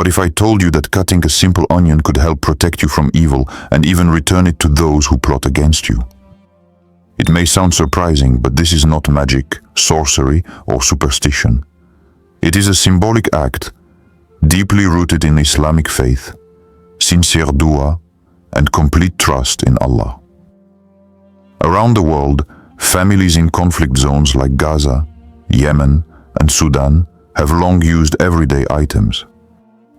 What if I told you that cutting a simple onion could help protect you from evil and even return it to those who plot against you? It may sound surprising, but this is not magic, sorcery, or superstition. It is a symbolic act, deeply rooted in Islamic faith, sincere du'a, and complete trust in Allah. Around the world, families in conflict zones like Gaza, Yemen, and Sudan have long used everyday items,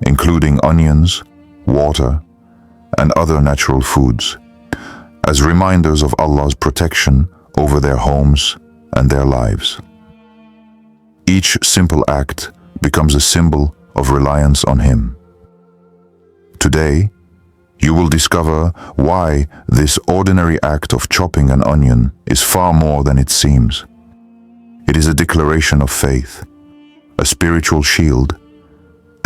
including onions, water, and other natural foods, as reminders of Allah's protection over their homes and their lives. Each simple act becomes a symbol of reliance on Him. Today, you will discover why this ordinary act of chopping an onion is far more than it seems. It is a declaration of faith, a spiritual shield,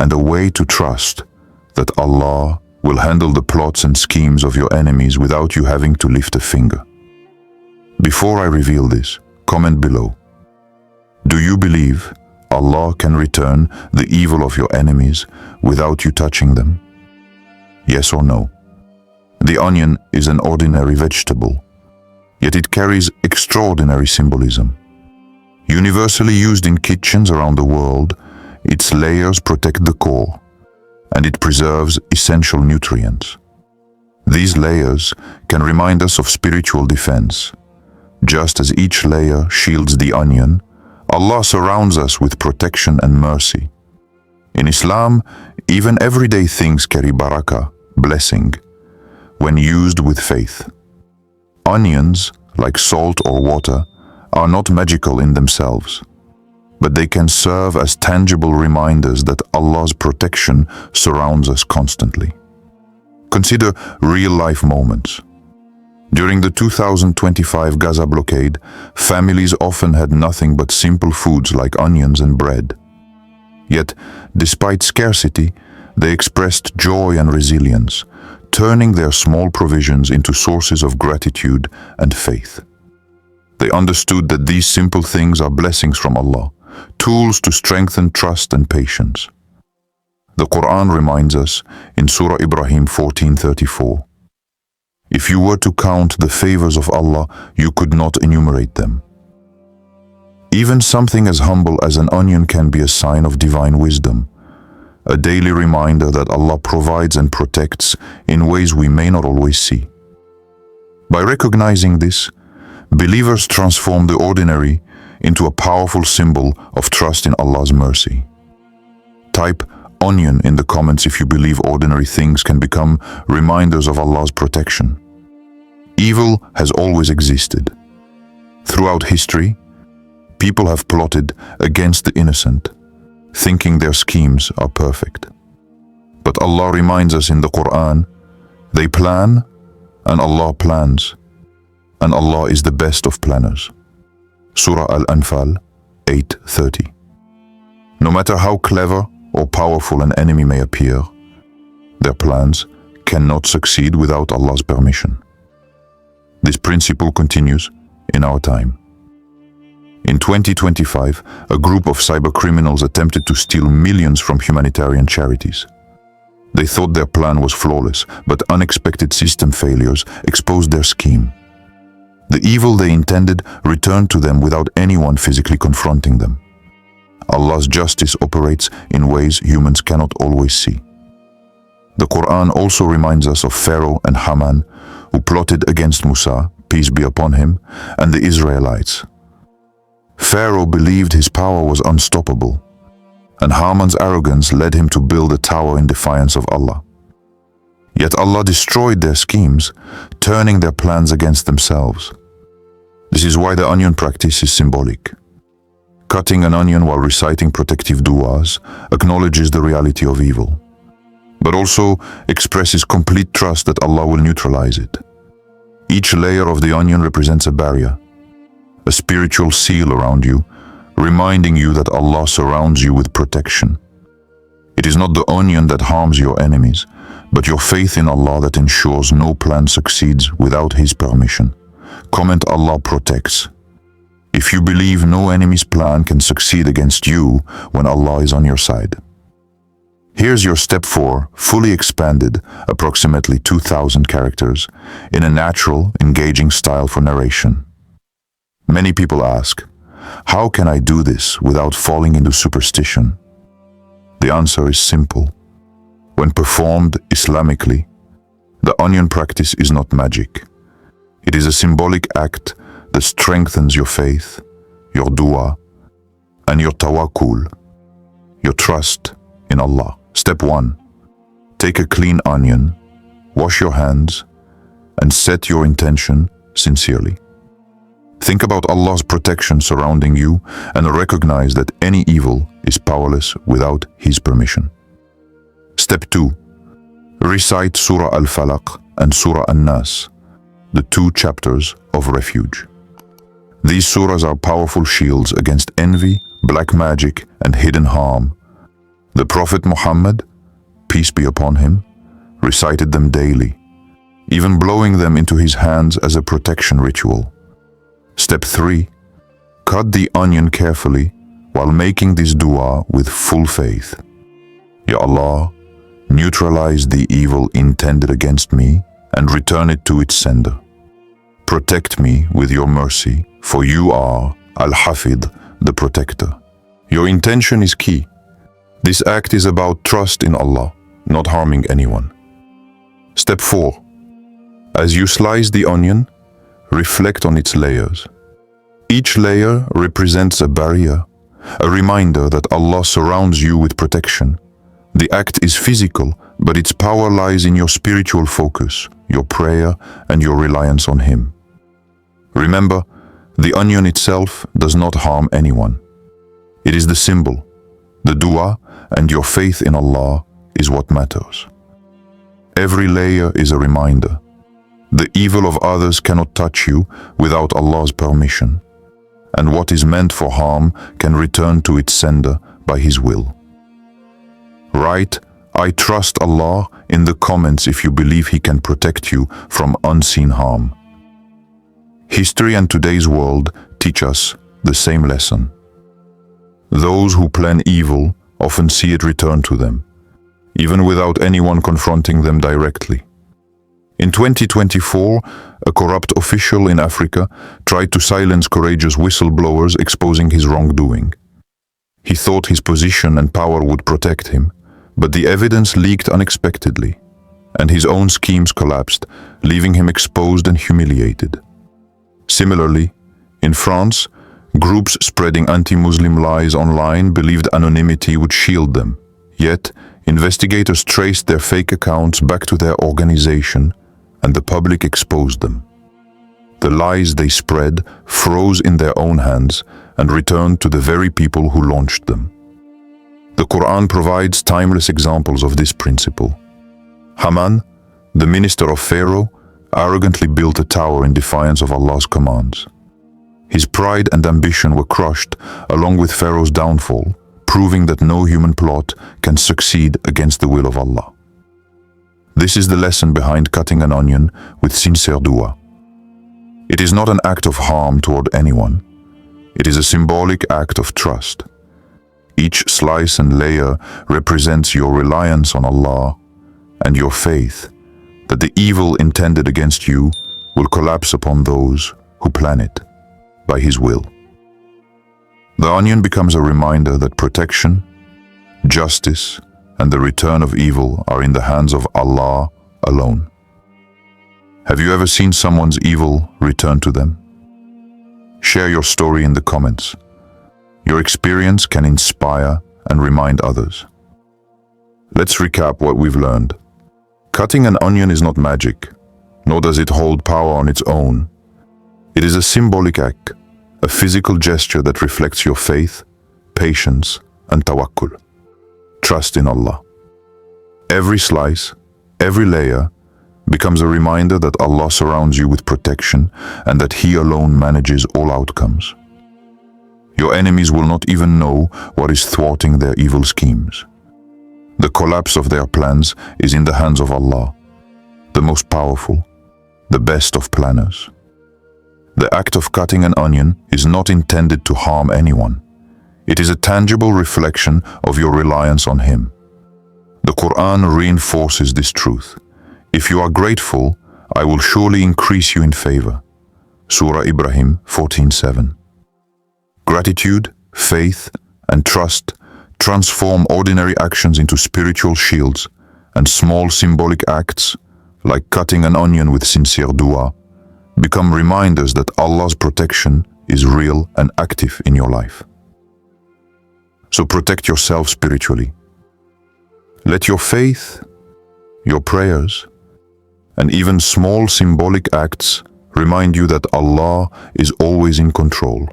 and a way to trust that Allah will handle the plots and schemes of your enemies without you having to lift a finger. Before I reveal this, comment below. Do you believe Allah can return the evil of your enemies without you touching them? Yes or no? The onion is an ordinary vegetable, yet it carries extraordinary symbolism. Universally used in kitchens around the world, its layers protect the core, and it preserves essential nutrients. These layers can remind us of spiritual defense. Just as each layer shields the onion, Allah surrounds us with protection and mercy. In Islam, even everyday things carry barakah, blessing, when used with faith. Onions, like salt or water, are not magical in themselves, but they can serve as tangible reminders that Allah's protection surrounds us constantly. Consider real-life moments. During the 2025 Gaza blockade, families often had nothing but simple foods like onions and bread. Yet, despite scarcity, they expressed joy and resilience, turning their small provisions into sources of gratitude and faith. They understood that these simple things are blessings from Allah, tools to strengthen trust and patience. The Qur'an reminds us in Surah Ibrahim 14:34, "If you were to count the favors of Allah, you could not enumerate them." Even something as humble as an onion can be a sign of divine wisdom, a daily reminder that Allah provides and protects in ways we may not always see. By recognizing this, believers transform the ordinary into a powerful symbol of trust in Allah's mercy. Type onion in the comments if you believe ordinary things can become reminders of Allah's protection. Evil has always existed. Throughout history, people have plotted against the innocent, thinking their schemes are perfect. But Allah reminds us in the Qur'an, they plan and Allah plans, and Allah is the best of planners. Surah Al-Anfal 8:30. No matter how clever or powerful an enemy may appear, their plans cannot succeed without Allah's permission. This principle continues in our time. In 2025, a group of cybercriminals attempted to steal millions from humanitarian charities. They thought their plan was flawless, but unexpected system failures exposed their scheme. The evil they intended returned to them without anyone physically confronting them. Allah's justice operates in ways humans cannot always see. The Qur'an also reminds us of Pharaoh and Haman, who plotted against Musa, peace be upon him, and the Israelites. Pharaoh believed his power was unstoppable, and Haman's arrogance led him to build a tower in defiance of Allah. Yet Allah destroyed their schemes, turning their plans against themselves. This is why the onion practice is symbolic. Cutting an onion while reciting protective du'as acknowledges the reality of evil, but also expresses complete trust that Allah will neutralize it. Each layer of the onion represents a barrier, a spiritual seal around you, reminding you that Allah surrounds you with protection. It is not the onion that harms your enemies, but your faith in Allah that ensures no plan succeeds without His permission. Comment Allah protects. If you believe no enemy's plan can succeed against you when Allah is on your side. Here's your step 4, fully expanded, approximately 2,000 characters, in a natural, engaging style for narration. Many people ask, how can I do this without falling into superstition? The answer is simple. When performed Islamically, the onion practice is not magic. It is a symbolic act that strengthens your faith, your du'a, and your tawakkul, your trust in Allah. Step 1. Take a clean onion, wash your hands, and set your intention sincerely. Think about Allah's protection surrounding you and recognize that any evil is powerless without His permission. Step 2. Recite Surah Al-Falaq and Surah An-Nas, the 2 chapters of refuge. These surahs are powerful shields against envy, black magic, and hidden harm. The Prophet Muhammad, peace be upon him, recited them daily, even blowing them into his hands as a protection ritual. Step 3. Cut the onion carefully while making this dua with full faith. Ya Allah, neutralize the evil intended against me and return it to its sender. Protect me with your mercy, for you are Al-Hafid, the protector. Your intention is key. This act is about trust in Allah, not harming anyone. Step 4. As you slice the onion, reflect on its layers. Each layer represents a barrier, a reminder that Allah surrounds you with protection. The act is physical, but its power lies in your spiritual focus, your prayer, and your reliance on Him. Remember, the onion itself does not harm anyone. It is the symbol, the du'a, and your faith in Allah is what matters. Every layer is a reminder. The evil of others cannot touch you without Allah's permission, and what is meant for harm can return to its sender by His will. Write, I trust Allah in the comments if you believe He can protect you from unseen harm. History and today's world teach us the same lesson. Those who plan evil often see it return to them, even without anyone confronting them directly. In 2024, a corrupt official in Africa tried to silence courageous whistleblowers exposing his wrongdoing. He thought his position and power would protect him, but the evidence leaked unexpectedly, and his own schemes collapsed, leaving him exposed and humiliated. Similarly, in France, groups spreading anti-Muslim lies online believed anonymity would shield them. Yet, investigators traced their fake accounts back to their organization, and the public exposed them. The lies they spread froze in their own hands and returned to the very people who launched them. The Qur'an provides timeless examples of this principle. Haman, the minister of Pharaoh, arrogantly built a tower in defiance of Allah's commands. His pride and ambition were crushed along with Pharaoh's downfall, proving that no human plot can succeed against the will of Allah. This is the lesson behind cutting an onion with sincere du'a. It is not an act of harm toward anyone. It is a symbolic act of trust. Each slice and layer represents your reliance on Allah and your faith that the evil intended against you will collapse upon those who plan it by His will. The onion becomes a reminder that protection, justice, and the return of evil are in the hands of Allah alone. Have you ever seen someone's evil return to them? Share your story in the comments. Your experience can inspire and remind others. Let's recap what we've learned. Cutting an onion is not magic, nor does it hold power on its own. It is a symbolic act, a physical gesture that reflects your faith, patience, and tawakkul. Trust in Allah. Every slice, every layer, becomes a reminder that Allah surrounds you with protection and that He alone manages all outcomes. Your enemies will not even know what is thwarting their evil schemes. The collapse of their plans is in the hands of Allah, the most powerful, the best of planners. The act of cutting an onion is not intended to harm anyone. It is a tangible reflection of your reliance on Him. The Qur'an reinforces this truth. If you are grateful, I will surely increase you in favor. Surah Ibrahim 14:7. Gratitude, faith, and trust transform ordinary actions into spiritual shields, and small symbolic acts, like cutting an onion with sincere du'a, become reminders that Allah's protection is real and active in your life. So protect yourself spiritually. Let your faith, your prayers, and even small symbolic acts remind you that Allah is always in control.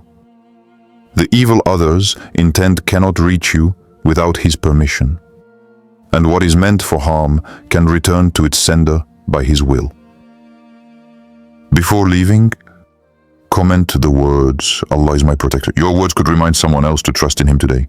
The evil others intend cannot reach you without His permission, and what is meant for harm can return to its sender by His will. Before leaving, comment the words, Allah is my protector. Your words could remind someone else to trust in Him today.